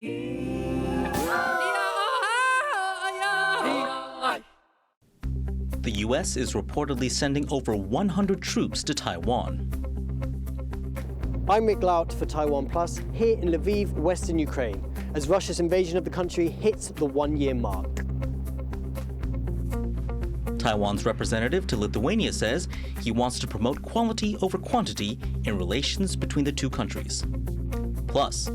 The U.S. is reportedly sending over 100 troops to Taiwan. I'm Rik Glauert for TaiwanPlus, here in Lviv, western Ukraine, as Russia's invasion of the country hits the one-year mark. Taiwan's representative to Lithuania says he wants to promote quality over quantity in relations between the two countries. Plus,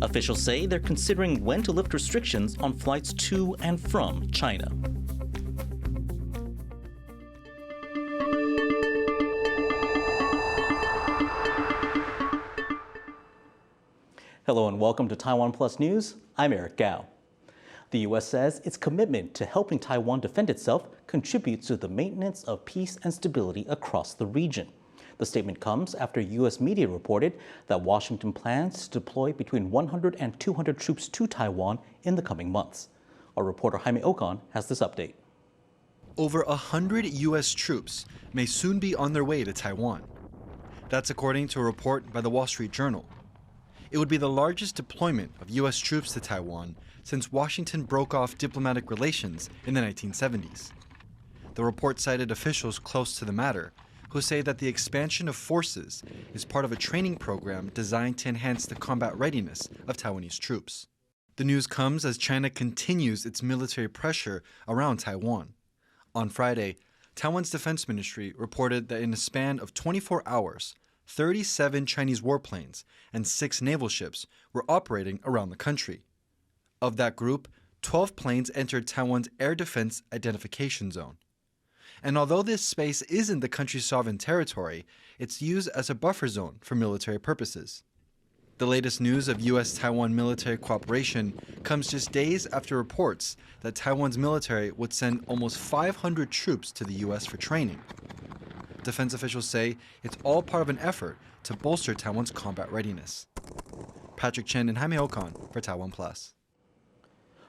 officials say they're considering when to lift restrictions on flights to and from China. Hello and welcome to Taiwan Plus News. I'm Rik Glauert. The U.S. says its commitment to helping Taiwan defend itself contributes to the maintenance of peace and stability across the region. The statement comes after U.S. media reported that Washington plans to deploy between 100 and 200 troops to Taiwan in the coming months. Our reporter Jaime Ocon has this update. Over 100 U.S. troops may soon be on their way to Taiwan. That's according to a report by the Wall Street Journal. It would be the largest deployment of U.S. troops to Taiwan since Washington broke off diplomatic relations in the 1970s. The report cited officials close to the matter who say that the expansion of forces is part of a training program designed to enhance the combat readiness of Taiwanese troops. The news comes as China continues its military pressure around Taiwan. On Friday, Taiwan's defense ministry reported that in a span of 24 hours, 37 Chinese warplanes and 6 naval ships were operating around the country. Of that group, 12 planes entered Taiwan's air defense identification zone. And although this space isn't the country's sovereign territory, it's used as a buffer zone for military purposes. The latest news of U.S.-Taiwan military cooperation comes just days after reports that Taiwan's military would send almost 500 troops to the U.S. for training. Defense officials say it's all part of an effort to bolster Taiwan's combat readiness. Patrick Chen and Jaime Ocon for Taiwan Plus.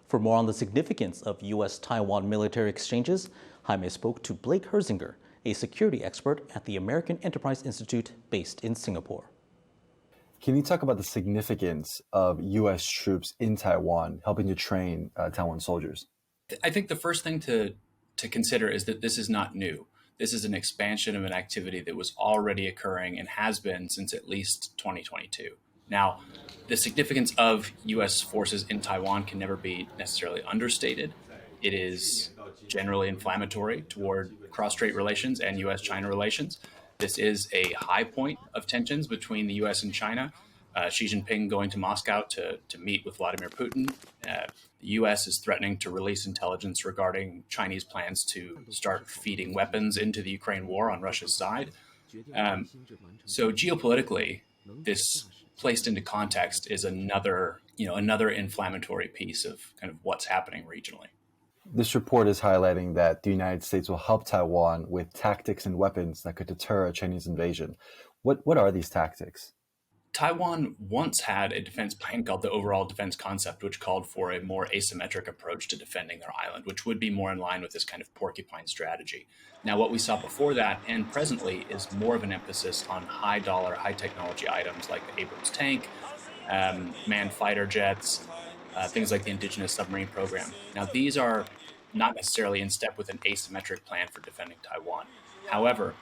For more on the significance of U.S.-Taiwan military exchanges, Jaime spoke to Blake Herzinger, a security expert at the American Enterprise Institute based in Singapore. Can you talk about the significance of U.S. troops in Taiwan helping to train Taiwan soldiers? I think the first thing to consider is that this is not new. This is an expansion of an activity that was already occurring and has been since at least 2022. Now, the significance of U.S. forces in Taiwan can never be necessarily understated. It is generally inflammatory toward cross-strait relations and U.S.-China relations. This is a high point of tensions between the U.S. and China. Xi Jinping going to Moscow to meet with Vladimir Putin. The U.S. is threatening to release intelligence regarding Chinese plans to start feeding weapons into the Ukraine war on Russia's side. So geopolitically, this placed into context is another inflammatory piece of kind of what's happening regionally. This report is highlighting that the United States will help Taiwan with tactics and weapons that could deter a Chinese invasion. What are these tactics? Taiwan once had a defense plan called the Overall Defense Concept, which called for a more asymmetric approach to defending their island, which would be more in line with this kind of porcupine strategy. Now, what we saw before that and presently is more of an emphasis on high-dollar, high-technology items like the Abrams tank, manned fighter jets, things like the indigenous submarine program. Now, these are not necessarily in step with an asymmetric plan for defending Taiwan. However,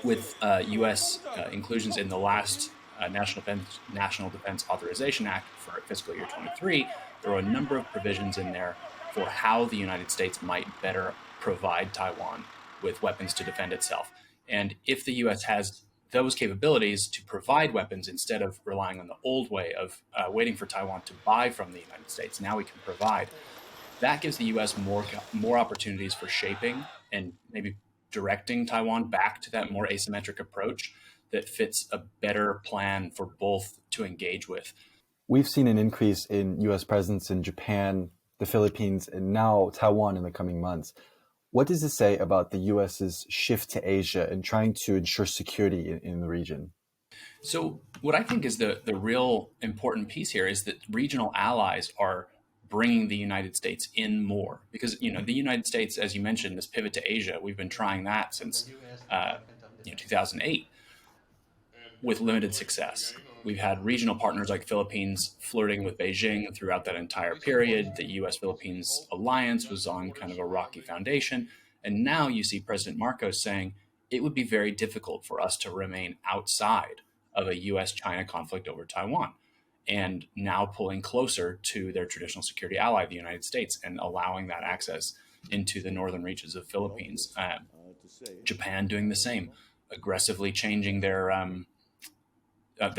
with U.S. inclusions in the last National Defense Authorization Act for fiscal year 23, there are a number of provisions in there for how the United States might better provide Taiwan with weapons to defend itself. And if the U.S. has those capabilities to provide weapons instead of relying on the old way of waiting for Taiwan to buy from the United States, now we can provide. That gives the U.S. more opportunities for shaping and maybe directing Taiwan back to that more asymmetric approach that fits a better plan for both to engage with. We've seen an increase in U.S. presence in Japan, the Philippines, and now Taiwan in the coming months. What does this say about the U.S.'s shift to Asia and trying to ensure security in the region? So what I think is the real important piece here is that regional allies are bringing the United States in more. Because, the United States, as you mentioned, this pivot to Asia, we've been trying that since 2008 with limited success. We've had regional partners like Philippines flirting with Beijing throughout that entire period. The US-Philippines alliance was on kind of a rocky foundation. And now you see President Marcos saying it would be very difficult for us to remain outside of a US-China conflict over Taiwan, and now pulling closer to their traditional security ally, the United States, and allowing that access into the northern reaches of Philippines. Japan doing the same, aggressively changing their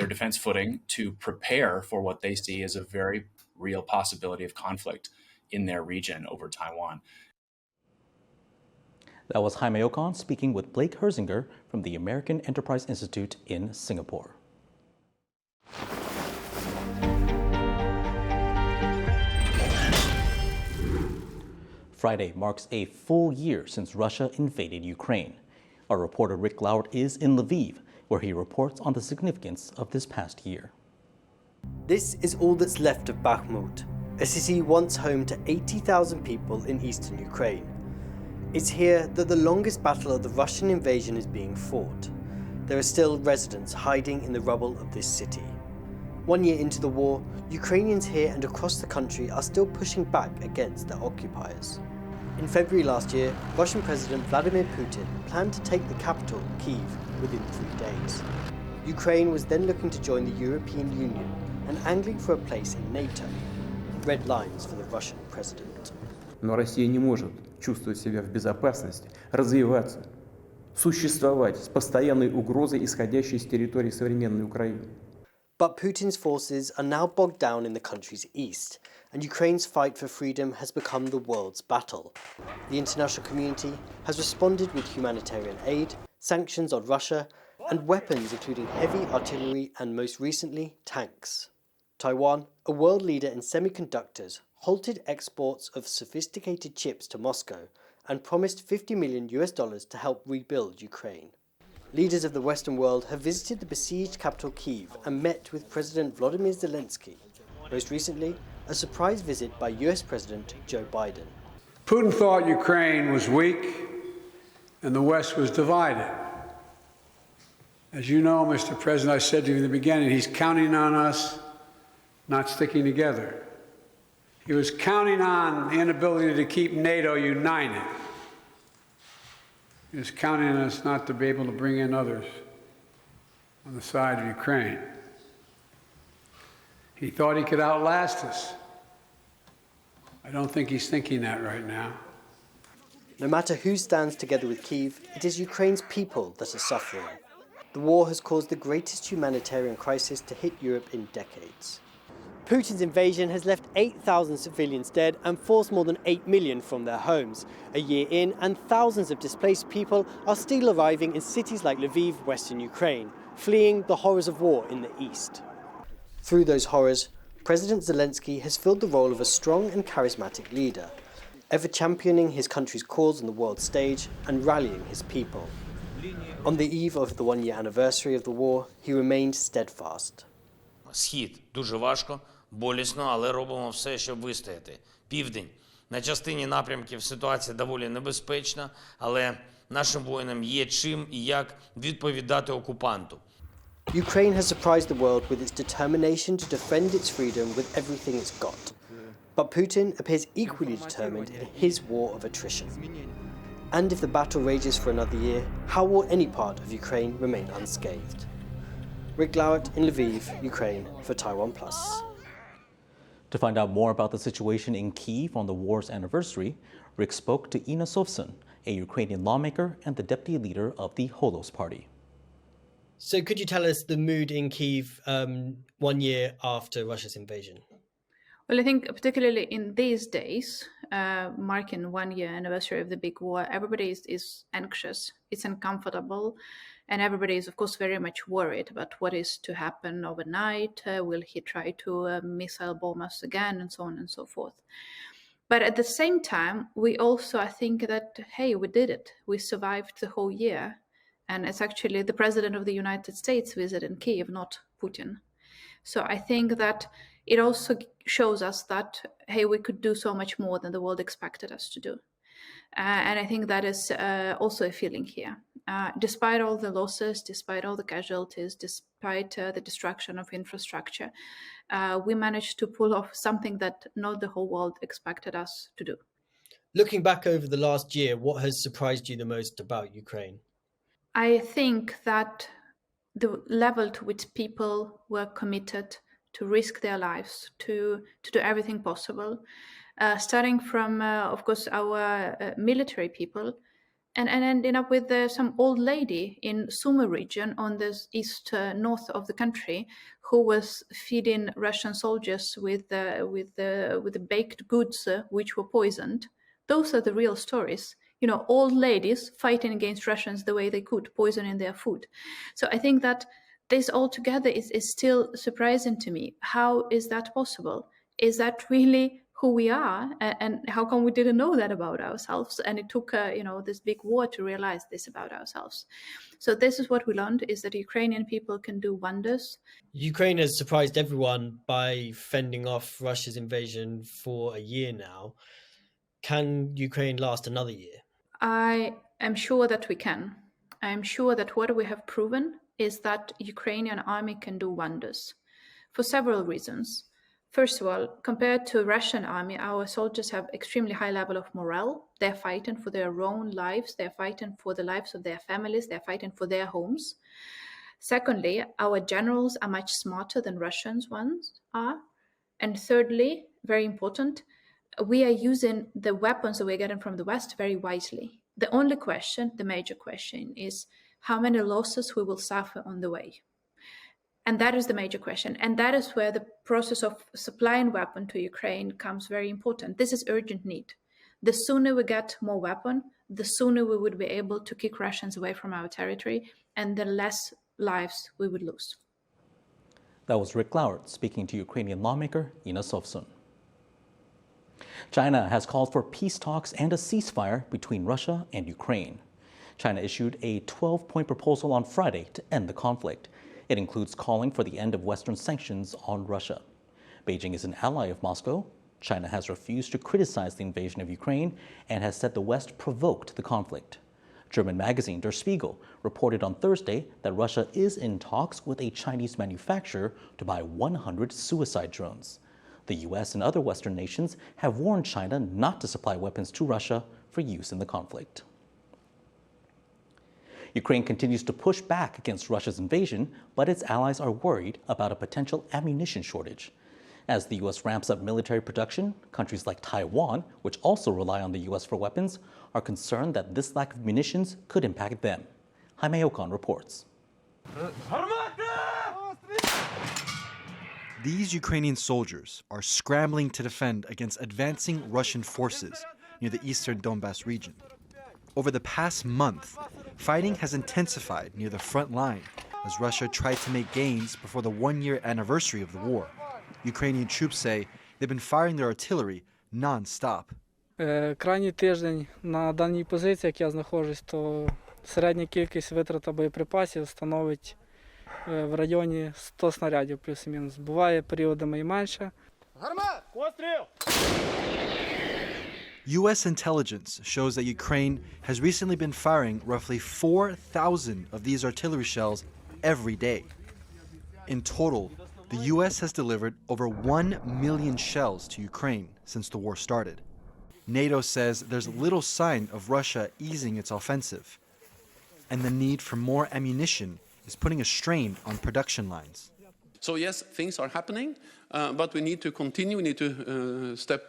defense footing to prepare for what they see as a very real possibility of conflict in their region over Taiwan. That was Jaime Ocon speaking with Blake Herzinger from the American Enterprise Institute in Singapore. Friday marks a full year since Russia invaded Ukraine. Our reporter Rik Glauert is in Lviv, where he reports on the significance of this past year. This is all that's left of Bakhmut, a city once home to 80,000 people in eastern Ukraine. It's here that the longest battle of the Russian invasion is being fought. There are still residents hiding in the rubble of this city. 1 year into the war, Ukrainians here and across the country are still pushing back against their occupiers. In February last year, Russian President Vladimir Putin planned to take the capital, Kyiv, within 3 days. Ukraine was then looking to join the European Union and angling for a place in NATO. Red lines for the Russian president. Но Россия не может чувствовать себя в безопасности, развиваться, существовать с постоянной угрозой, исходящей из территории современной Украины. But Putin's forces are now bogged down in the country's east, and Ukraine's fight for freedom has become the world's battle. The international community has responded with humanitarian aid, sanctions on Russia, and weapons including heavy artillery and, most recently, tanks. Taiwan, a world leader in semiconductors, halted exports of sophisticated chips to Moscow and promised $50 million to help rebuild Ukraine. Leaders of the Western world have visited the besieged capital Kyiv and met with President Volodymyr Zelensky. Most recently, a surprise visit by US President Joe Biden. Putin thought Ukraine was weak and the West was divided. As you know, Mr. President, I said to you in the beginning, he's counting on us not sticking together. He was counting on the inability to keep NATO united. He was counting on us not to be able to bring in others on the side of Ukraine. He thought he could outlast us. I don't think he's thinking that right now. No matter who stands together with Kyiv, it is Ukraine's people that are suffering. The war has caused the greatest humanitarian crisis to hit Europe in decades. Putin's invasion has left 8,000 civilians dead and forced more than 8 million from their homes. A year in, and thousands of displaced people are still arriving in cities like Lviv, western Ukraine, fleeing the horrors of war in the east. Through those horrors, President Zelensky has filled the role of a strong and charismatic leader, ever championing his country's cause on the world stage and rallying his people. On the eve of the 1-year anniversary of the war, he remained steadfast. Схід дуже важко, болісно, але робимо все, щоб вистояти. Південь. На частині напрямків ситуація доволі небезпечна, але нашим воїнам є чим і як відповідати окупанту. Ukraine has surprised the world with its determination to defend its freedom with everything it's got. But Putin appears equally determined in his war of attrition. And if the battle rages for another year, how will any part of Ukraine remain unscathed? Rik Glauert in Lviv, Ukraine, for TaiwanPlus. To find out more about the situation in Kyiv on the war's anniversary, Rik spoke to Ina Sovsun, a Ukrainian lawmaker and the deputy leader of the Holos Party. So could you tell us the mood in Kyiv 1 year after Russia's invasion? Well, I think particularly in these days, marking 1-year anniversary of the big war, everybody is anxious, it's uncomfortable, and everybody is, of course, very much worried about what is to happen overnight. Will he try to missile bomb us again, and so on and so forth. But at the same time, we also, I think that, hey, we did it. We survived the whole year. And it's actually the president of the United States visiting Kyiv, not Putin. So I think that it also shows us that, hey, we could do so much more than the world expected us to do. And I think that is also a feeling here. Despite all the losses, despite all the casualties, despite the destruction of infrastructure, we managed to pull off something that not the whole world expected us to do. Looking back over the last year, what has surprised you the most about Ukraine? I think that the level to which people were committed to risk their lives, to do everything possible, starting from, of course, our military people, and ending up with some old lady in Sumy region on the east north of the country who was feeding Russian soldiers with the baked goods which were poisoned. Those are the real stories. You know, old ladies fighting against Russians the way they could, poisoning their food. So I think that this altogether is still surprising to me. How is that possible? Is that really who we are, and how come we didn't know that about ourselves? And it took this big war to realize this about ourselves. So this is what we learned, is that Ukrainian people can do wonders. Ukraine has surprised everyone by fending off Russia's invasion for a year now. Can Ukraine last another year? I am sure that we can. I am sure that what we have proven is that Ukrainian army can do wonders for several reasons. First of all, compared to Russian army, our soldiers have extremely high level of morale. They're fighting for their own lives. They're fighting for the lives of their families. They're fighting for their homes. Secondly, our generals are much smarter than Russians ones are. And thirdly, very important, we are using the weapons that we're getting from the West very wisely. The only question, the major question, is how many losses we will suffer on the way. And that is the major question. And that is where the process of supplying weapon to Ukraine comes very important. This is urgent need. The sooner we get more weapon, the sooner we would be able to kick Russians away from our territory, and the less lives we would lose. That was Rik Glauert speaking to Ukrainian lawmaker Ina Sovsun. China has called for peace talks and a ceasefire between Russia and Ukraine. China issued a 12-point proposal on Friday to end the conflict. It includes calling for the end of Western sanctions on Russia. Beijing is an ally of Moscow. China has refused to criticize the invasion of Ukraine and has said the West provoked the conflict. German magazine Der Spiegel reported on Thursday that Russia is in talks with a Chinese manufacturer to buy 100 suicide drones. The U.S. and other Western nations have warned China not to supply weapons to Russia for use in the conflict. Ukraine continues to push back against Russia's invasion, but its allies are worried about a potential ammunition shortage. As the U.S. ramps up military production, countries like Taiwan, which also rely on the U.S. for weapons, are concerned that this lack of munitions could impact them. Jaime Ocon reports. These Ukrainian soldiers are scrambling to defend against advancing Russian forces near the eastern Donbas region. Over the past month, fighting has intensified near the front line as Russia tried to make gains before the one-year anniversary of the war. Ukrainian troops say they've been firing their artillery non-stop. Крайній тиждень на даній позиції, як я знаходжусь, то середня кількість витрата боєприпасів становить в районі 100 снарядів плюс-мінус. Буває періодами і менше. U.S. intelligence shows that Ukraine has recently been firing roughly 4,000 of these artillery shells every day. In total, the U.S. has delivered over 1 million shells to Ukraine since the war started. NATO says there's little sign of Russia easing its offensive, and the need for more ammunition is putting a strain on production lines. So yes, things are happening, but we need to continue. We need to step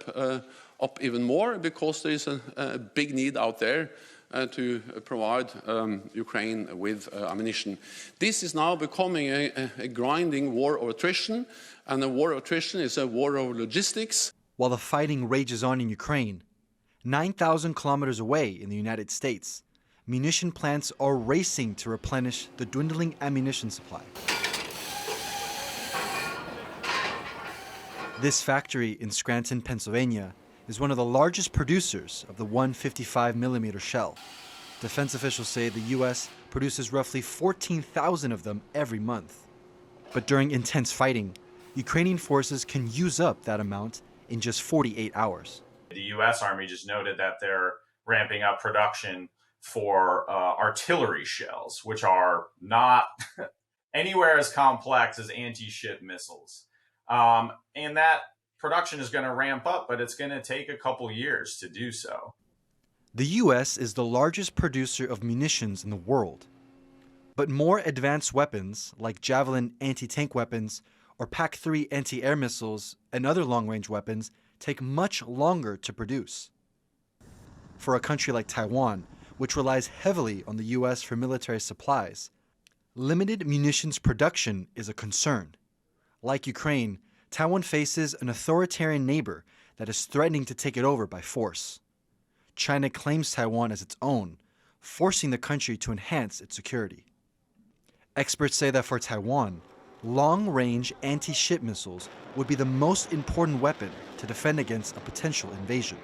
up even more because there is a big need out there to provide Ukraine with ammunition. This is now becoming a grinding war of attrition, and a war of attrition is a war of logistics. While the fighting rages on in Ukraine, 9,000 kilometers away in the United States, munition plants are racing to replenish the dwindling ammunition supply. This factory in Scranton, Pennsylvania, is one of the largest producers of the 155mm shell. Defense officials say the U.S. produces roughly 14,000 of them every month. But during intense fighting, Ukrainian forces can use up that amount in just 48 hours. The U.S. Army just noted that they're ramping up production for artillery shells, which are not anywhere as complex as anti-ship missiles. And that production is going to ramp up, but it's going to take a couple years to do so. The U.S. is the largest producer of munitions in the world. But more advanced weapons, like Javelin anti-tank weapons or PAC-3 anti-air missiles and other long-range weapons, take much longer to produce. For a country like Taiwan, which relies heavily on the U.S. for military supplies, limited munitions production is a concern. Like Ukraine, Taiwan faces an authoritarian neighbor that is threatening to take it over by force. China claims Taiwan as its own, forcing the country to enhance its security. Experts say that for Taiwan, long-range anti-ship missiles would be the most important weapon to defend against a potential invasion.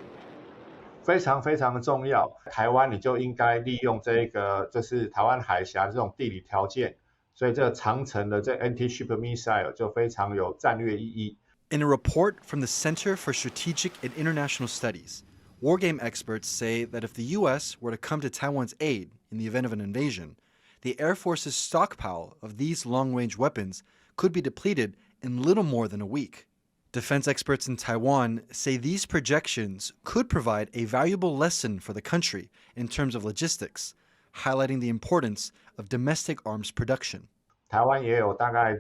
非常非常的重要，台湾你就应该利用这个，就是台湾海峡这种地理条件，所以这个长程的这 anti-ship missile 就非常有战略意义。In a report from the Center for Strategic and International Studies, wargame experts say that if the U.S. were to come to Taiwan's aid in the event of an invasion, the Air Force's stockpile of these long-range weapons could be depleted in little more than a week. Defense experts in Taiwan say these projections could provide a valuable lesson for the country in terms of logistics, highlighting the importance of domestic arms production. 台湾也有大概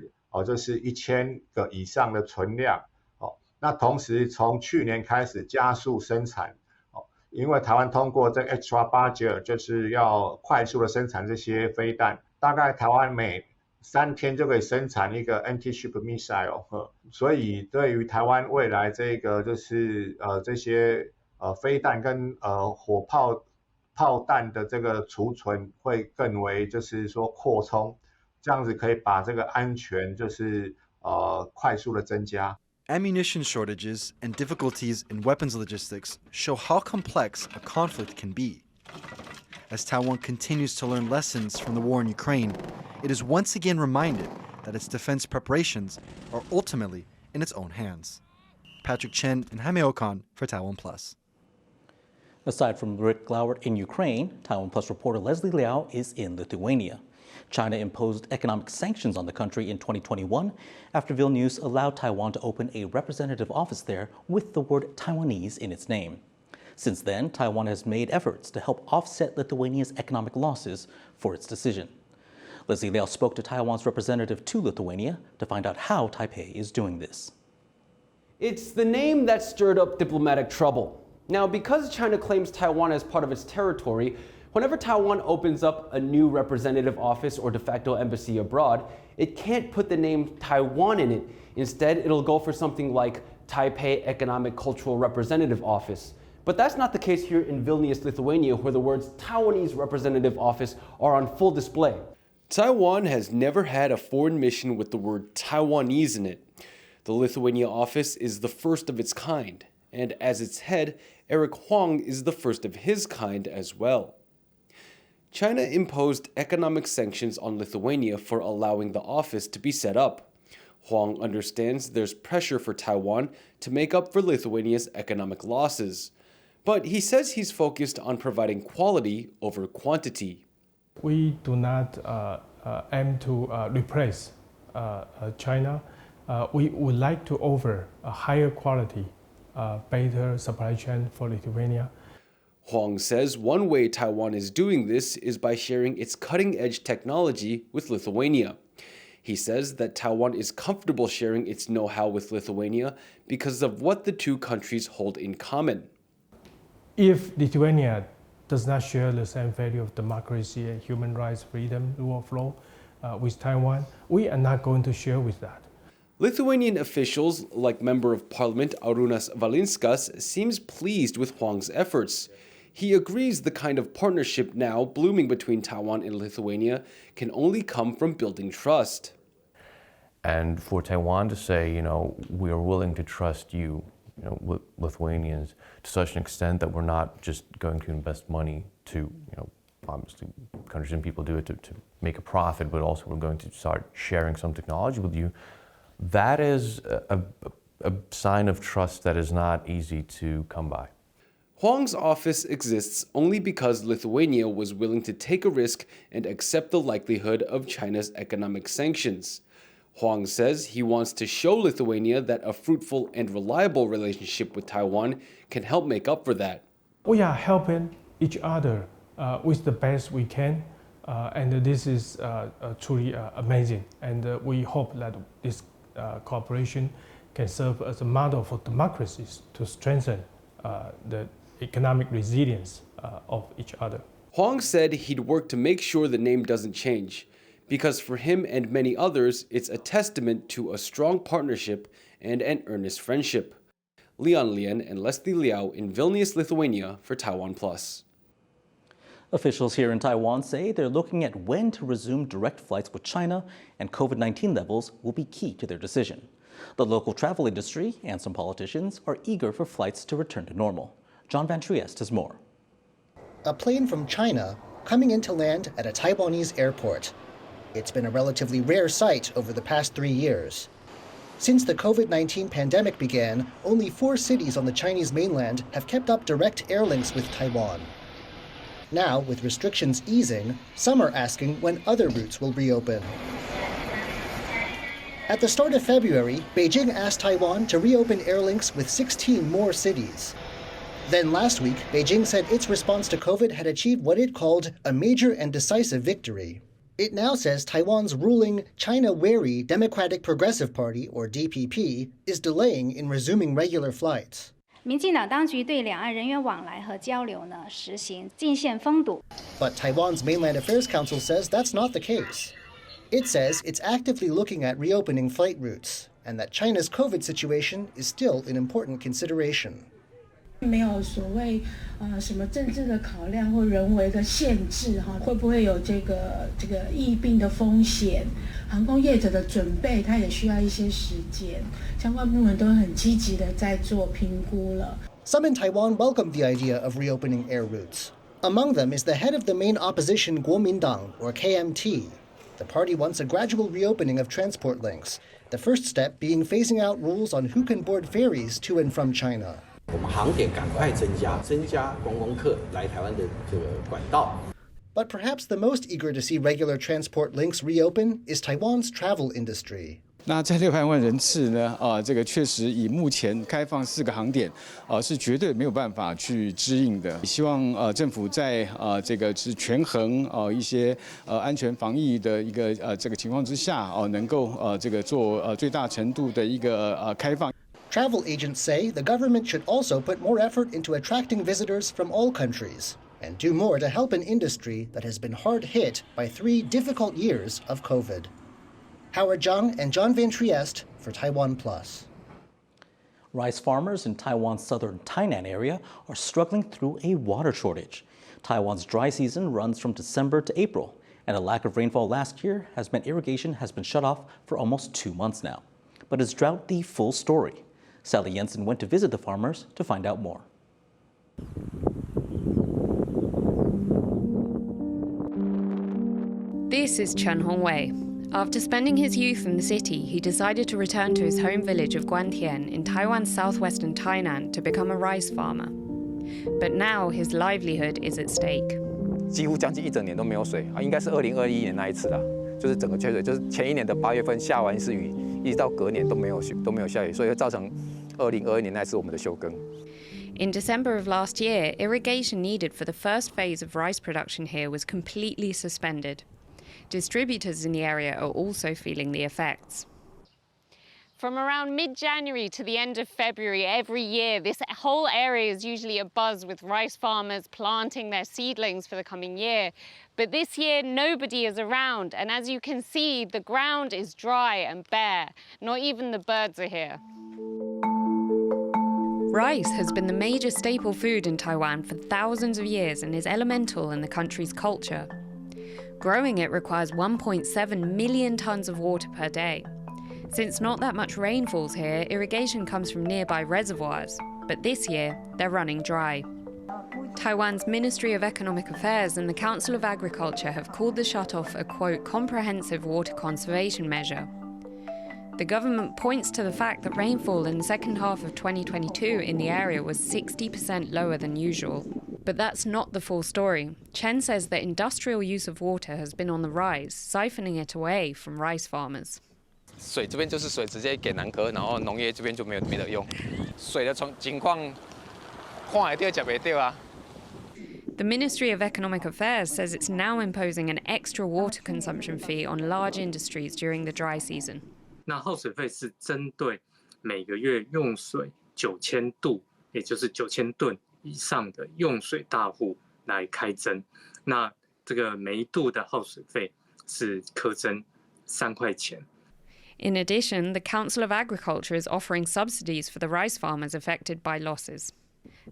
就是1000个以上的存量，那同时从去年开始加速生产，因为台湾通过这 Extra Budget 就是要快速的生产这些飞弹，大概台湾每3天就可以生产一个 anti-ship missile， 所以对于台湾未来这个就是这些飞弹跟火炮弹的这个储存会更为就是说扩充，这样子可以把这个安全就是快速的增加。Ammunition shortages and difficulties in weapons logistics show how complex a conflict can be. As Taiwan continues to learn lessons from the war in Ukraine, it is once again reminded that its defense preparations are ultimately in its own hands. Patrick Chen and Jaime Okan for TaiwanPlus. Aside from Rik Glauert in Ukraine, TaiwanPlus reporter Leslie Liao is in Lithuania. China imposed economic sanctions on the country in 2021 after Vilnius allowed Taiwan to open a representative office there with the word Taiwanese in its name. Since then, Taiwan has made efforts to help offset Lithuania's economic losses for its decision. Leslie Liao spoke to Taiwan's representative to Lithuania to find out how Taipei is doing this. It's the name that stirred up diplomatic trouble. Now, because China claims Taiwan as part of its territory, whenever Taiwan opens up a new representative office or de facto embassy abroad, it can't put the name Taiwan in it. Instead, it'll go for something like Taipei Economic Cultural Representative Office. But that's not the case here in Vilnius, Lithuania, where the words Taiwanese Representative Office are on full display. Taiwan has never had a foreign mission with the word Taiwanese in it. The Lithuania office is the first of its kind, and as its head, Rik Huang is the first of his kind as well. China imposed economic sanctions on Lithuania for allowing the office to be set up. Huang understands there's pressure for Taiwan to make up for Lithuania's economic losses. But he says he's focused on providing quality over quantity. We do not aim to replace China. We would like to offer a higher quality, better supply chain for Lithuania. Huang says one way Taiwan is doing this is by sharing its cutting-edge technology with Lithuania. He says that Taiwan is comfortable sharing its know-how with Lithuania because of what the two countries hold in common. If Lithuania does not share the same value of democracy and human rights, freedom, rule of law with Taiwan, we are not going to share with that. Lithuanian officials, like Member of Parliament Arūnas Valinskas, seems pleased with Huang's efforts. He agrees the kind of partnership now blooming between Taiwan and Lithuania can only come from building trust. And for Taiwan to say, we are willing to trust you, Lithuanians, to such an extent that we're not just going to invest money to, obviously countries and people do it to make a profit, but also we're going to start sharing some technology with you. That is a sign of trust that is not easy to come by. Huang's office exists only because Lithuania was willing to take a risk and accept the likelihood of China's economic sanctions. Huang says he wants to show Lithuania that a fruitful and reliable relationship with Taiwan can help make up for that. We are helping each other with the best we can, and this is truly amazing. And we hope that this cooperation can serve as a model for democracies to strengthen the economic resilience of each other. Huang said he'd work to make sure the name doesn't change, because for him and many others, it's a testament to a strong partnership and an earnest friendship. Leon Lien and Leslie Liao in Vilnius, Lithuania for TaiwanPlus. Officials here in Taiwan say they're looking at when to resume direct flights with China, and COVID-19 levels will be key to their decision. The local travel industry and some politicians are eager for flights to return to normal. John Van Trieste has more. A plane from China coming in to land at a Taiwanese airport. It's been a relatively rare sight over the past 3 years. Since the COVID-19 pandemic began, only 4 cities on the Chinese mainland have kept up direct air links with Taiwan. Now, with restrictions easing, some are asking when other routes will reopen. At the start of February, Beijing asked Taiwan to reopen air links with 16 more cities. Then last week, Beijing said its response to COVID had achieved what it called a major and decisive victory. It now says Taiwan's ruling China-wary Democratic Progressive Party, or DPP, is delaying in resuming regular flights. 民进党当局对两岸人员往来和交流呢，实行禁限封堵。 But Taiwan's Mainland Affairs Council says that's not the case. It says it's actively looking at reopening flight routes, and that China's COVID situation is still an important consideration. 没有所谓什么政治的考量或人为的限制哈，会不会有这个疫病的风险？航空业者的准备，它也需要一些时间，相关部门都很积极的在做评估了。 Some in Taiwan welcomed the idea of reopening air routes. Among them is the head of the main opposition Kuomintang, or KMT. The party wants a gradual reopening of transport links, the first step being phasing out rules on who can board ferries to and from China. 我们航点赶快增加观光客来台湾的这个管道。 But perhaps the most eager to see regular transport links reopen is Taiwan's travel industry. 那这600万人次呢？这个确实以目前开放4个航点，是绝对没有办法去支应的。希望政府在这个是权衡一些安全防疫的一个这个情况之下，能够这个做最大程度的一个开放。 Travel agents say the government should also put more effort into attracting visitors from all countries and do more to help an industry that has been hard hit by 3 difficult years of COVID. Howard Zhang and John Van Trieste for TaiwanPlus. Rice farmers in Taiwan's southern Tainan area are struggling through a water shortage. Taiwan's dry season runs from December to April, and a lack of rainfall last year has meant irrigation has been shut off for almost 2 months now. But is drought the full story? Sally Jensen went to visit the farmers to find out more. This is Chen Hongwei. After spending his youth in the city, he decided to return to his home village of Guantian in Taiwan's southwestern Tainan to become a rice farmer. But now his livelihood is at stake. 几乎将近1整年都没有水啊，应该是2021年那一次啦，就是整个缺水，就是前一年的8月份下完一次雨，一直到隔年都没有下雨，所以会造成2021年那次我们的休耕。 In December of last year, irrigation needed for the first phase of rice production here was completely suspended. Distributors in the area are also feeling the effects. From around mid-January to the end of February every year, this whole area is usually abuzz with rice farmers planting their seedlings for the coming year. But this year, nobody is around, and as you can see, the ground is dry and bare. Not even the birds are here. Rice has been the major staple food in Taiwan for thousands of years and is elemental in the country's culture. Growing it requires 1.7 million tons of water per day. Since not that much rain falls here, irrigation comes from nearby reservoirs, but this year they're running dry. Taiwan's Ministry of Economic Affairs and the Council of Agriculture have called the shutoff a, quote, comprehensive water conservation measure. The government points to the fact that rainfall in the second half of 2022 in the area was 60% lower than usual. But that's not the full story. Chen says that industrial use of water has been on the rise, siphoning it away from rice farmers. 水这边就是水直接给南科，然后农业这边就没得用。水的情况看会到吃袂到啊。The Ministry of Economic Affairs says it's now imposing an extra water consumption fee on large industries during the dry season. 那耗水费是针对每个月用水9000度，也就是9000吨以上的用水大户来开征。那这个每一度的耗水费是课征3块钱。In addition, the Council of Agriculture is offering subsidies for the rice farmers affected by losses.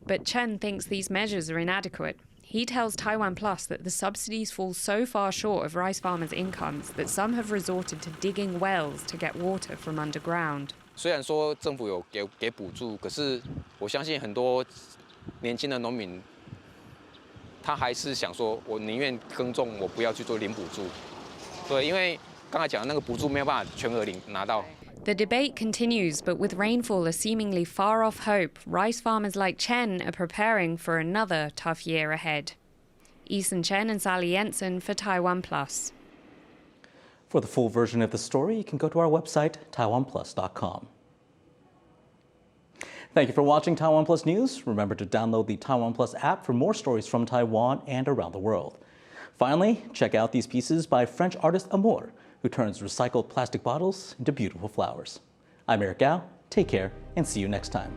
But Chen thinks these measures are inadequate. He tells TaiwanPlus that the subsidies fall so far short of rice farmers' incomes that some have resorted to digging wells to get water from underground. 虽然说政府有给补助，可是我相信很多年轻的农民，他还是想说，我宁愿耕种，我不要去做零补助。对，因为刚才讲的那个补助没有办法全额拿到。The debate continues, but with rainfall a seemingly far off hope, rice farmers like Chen are preparing for another tough year ahead. Ethan Chen and Sally Jensen for TaiwanPlus. For the full version of the story, you can go to our website, TaiwanPlus.com. Thank you for watching Taiwan Plus News. Remember to download the Taiwan Plus app for more stories from Taiwan and around the world. Finally, check out these pieces by French artist Amour, who turns recycled plastic bottles into beautiful flowers. I'm Rik Glauert. Take care and see you next time.